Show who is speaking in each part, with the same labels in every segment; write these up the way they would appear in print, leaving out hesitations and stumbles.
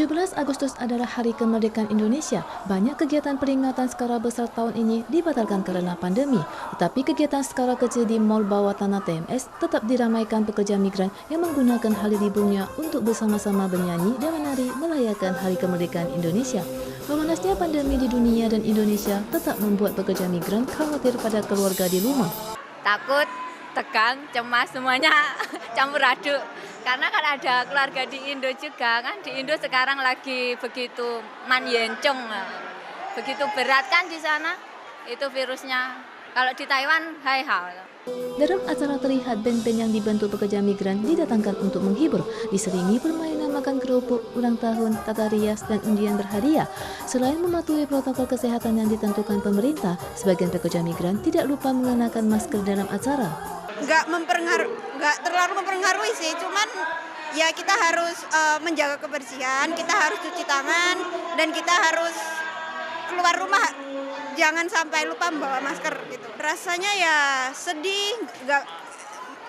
Speaker 1: 17 Agustus adalah Hari Kemerdekaan Indonesia. Banyak kegiatan peringatan skala besar tahun ini dibatalkan karena pandemi. Tetapi kegiatan skala kecil di Mall Bawah Tanah TMS tetap diramaikan pekerja migran yang menggunakan hari liburnya untuk bersama-sama bernyanyi dan menari merayakan Hari Kemerdekaan Indonesia. Memanasnya pandemi di dunia dan Indonesia tetap membuat pekerja migran khawatir pada keluarga di rumah.
Speaker 2: Takut, tegang, cemas, semuanya campur aduk. Karena kan ada keluarga di Indo juga, kan di Indo sekarang lagi begitu manyencong, begitu berat kan di sana, itu virusnya. Kalau di Taiwan, hai hal.
Speaker 1: Dalam acara terlihat band-band yang dibentuk pekerja migran didatangkan untuk menghibur, diselingi permainan makan kerupuk, ulang tahun, tata rias, dan undian berhadiah. Selain mematuhi protokol kesehatan yang ditentukan pemerintah, sebagian pekerja migran tidak lupa mengenakan masker dalam acara.
Speaker 3: Nggak terlalu mempengaruhi sih, cuman ya kita harus menjaga kebersihan, kita harus cuci tangan, dan kita harus keluar rumah jangan sampai lupa membawa masker gitu. Rasanya ya sedih, nggak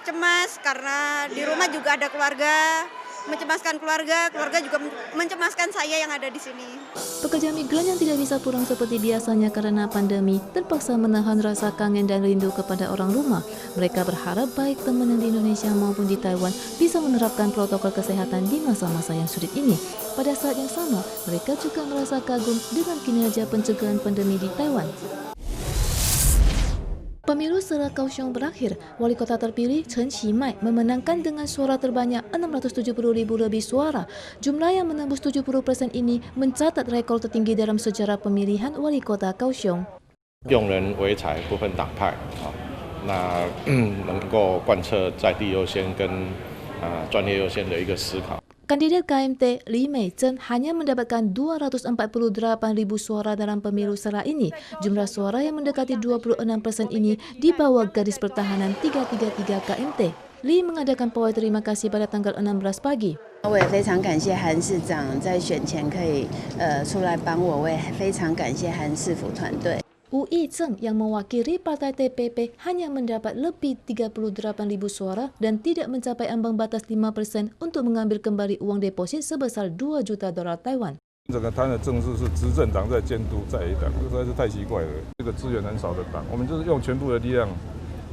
Speaker 3: cemas karena di rumah juga ada keluarga, mencemaskan keluarga juga mencemaskan saya yang ada di sini.
Speaker 1: Pekerja migran yang tidak bisa pulang seperti biasanya karena pandemi terpaksa menahan rasa kangen dan rindu kepada orang rumah. Mereka berharap baik teman di Indonesia maupun di Taiwan bisa menerapkan protokol kesehatan di masa-masa yang sulit ini. Pada saat yang sama, mereka juga merasa kagum dengan kinerja pencegahan pandemi di Taiwan. Pemilu secara Kaohsiung berakhir. Wali kota terpilih Chen Qimai memenangkan dengan suara terbanyak 670.000 lebih suara. Jumlah yang menembus 70% ini mencatat rekor tertinggi dalam sejarah pemilihan wali kota Kaohsiung.
Speaker 4: 用人为才，不分党派，那能够贯彻在地优先跟专业优先的一个思考。
Speaker 1: Kandidat KMT Li Meichen hanya mendapatkan 248.000 suara dalam pemilu secara ini. Jumlah suara yang mendekati 26% ini di bawah garis pertahanan 333 KMT. Li mengadakan pawai terima kasih pada tanggal 16 pagi.
Speaker 5: 我也非常感谢韩市长在选前可以出来帮我，我也非常感谢韩市府团队。
Speaker 1: Wu Yi-cheng yang mewakili partai TPP hanya mendapat lebih 38.000 suara dan tidak mencapai ambang batas 5% untuk mengambil kembali uang deposit sebesar 2 juta dolar Taiwan.
Speaker 6: 整个台湾的政治是执政党在监督在野党，这实在是太奇怪了。这个资源很少的党，我们就是用全部的力量，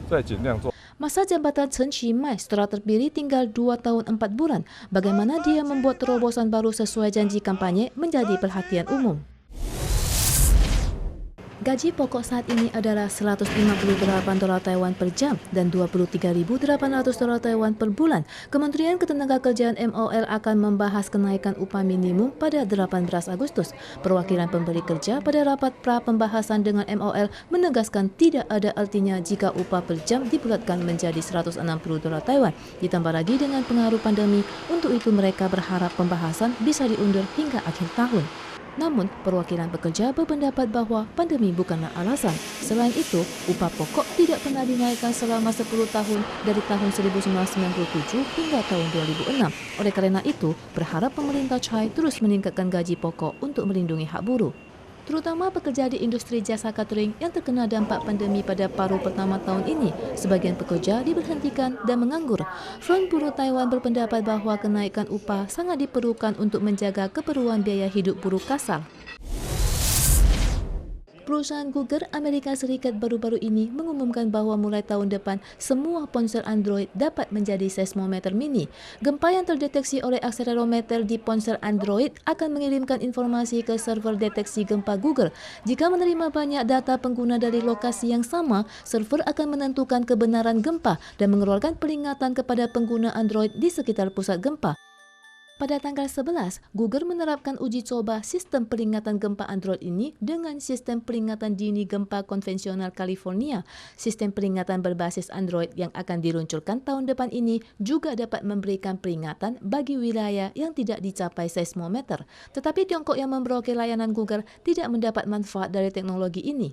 Speaker 6: 在尽量做。
Speaker 1: Masa jabatan Chen Qimai setelah terpilih tinggal 2 tahun 4 bulan. Bagaimana dia membuat terobosan baru sesuai janji kampanye menjadi perhatian umum. Gaji pokok saat ini adalah 158 dolar Taiwan per jam dan 23.800 dolar Taiwan per bulan. Kementerian Ketenagakerjaan MOL akan membahas kenaikan upah minimum pada 18 Agustus. Perwakilan pemberi kerja pada rapat pra pembahasan dengan MOL menegaskan tidak ada artinya jika upah per jam dibulatkan menjadi 160 dolar Taiwan. Ditambah lagi dengan pengaruh pandemi, untuk itu mereka berharap pembahasan bisa diundur hingga akhir tahun. Namun, perwakilan pekerja berpendapat bahwa pandemi bukanlah alasan. Selain itu, upah pokok tidak pernah dinaikkan selama 10 tahun dari tahun 1997 hingga tahun 2006. Oleh karena itu, berharap pemerintah Chai terus meningkatkan gaji pokok untuk melindungi hak buruh. Terutama pekerja di industri jasa catering yang terkena dampak pandemi pada paruh pertama tahun ini. Sebagian pekerja diberhentikan dan menganggur. Front Buruh Taiwan berpendapat bahwa kenaikan upah sangat diperlukan untuk menjaga keperluan biaya hidup buruh kasar. Perusahaan Google Amerika Serikat baru-baru ini mengumumkan bahwa mulai tahun depan semua ponsel Android dapat menjadi seismometer mini. Gempa yang terdeteksi oleh akselerometer di ponsel Android akan mengirimkan informasi ke server deteksi gempa Google. Jika menerima banyak data pengguna dari lokasi yang sama, server akan menentukan kebenaran gempa dan mengeluarkan peringatan kepada pengguna Android di sekitar pusat gempa. Pada tanggal 11, Google menerapkan uji coba sistem peringatan gempa Android ini dengan sistem peringatan dini gempa konvensional California. Sistem peringatan berbasis Android yang akan diluncurkan tahun depan ini juga dapat memberikan peringatan bagi wilayah yang tidak dicapai seismometer. Tetapi Tiongkok yang memblokir layanan Google tidak mendapat manfaat dari teknologi ini.